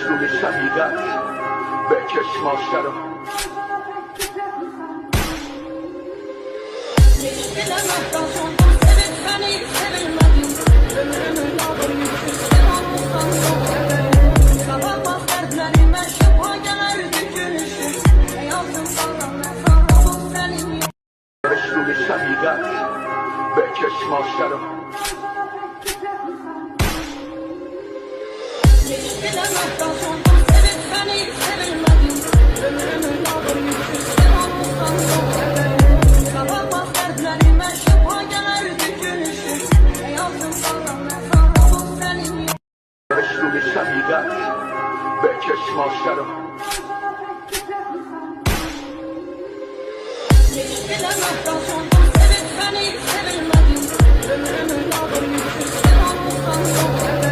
Weszło mi szamigać, będziesz moszczarą. Bilemezden sonra sevip beni sevilmedim. Ömrümün adı yüzsüz olmuşsan çok severim. Sabahmaz dertlerime şifa gelir gücün ışık. Ne yazdım bana ne sana bu senin yok. Weszło mi szamigać, będziesz moszczarą. Bilemezden sonra sevip beni sevilmedim. Ömrümün adı yüzsüz olmuşsan çok severim. Sabahmaz dertlerime şifa gelir gücün ışık. Ne yazdım bana ne sana bu senin yok. Weszło mi szamigać, będziesz moszczarą. Bilemezden sonra sevip beni sevilmedim. Ömrümün adı yüzsüz olmuşsan çok severim.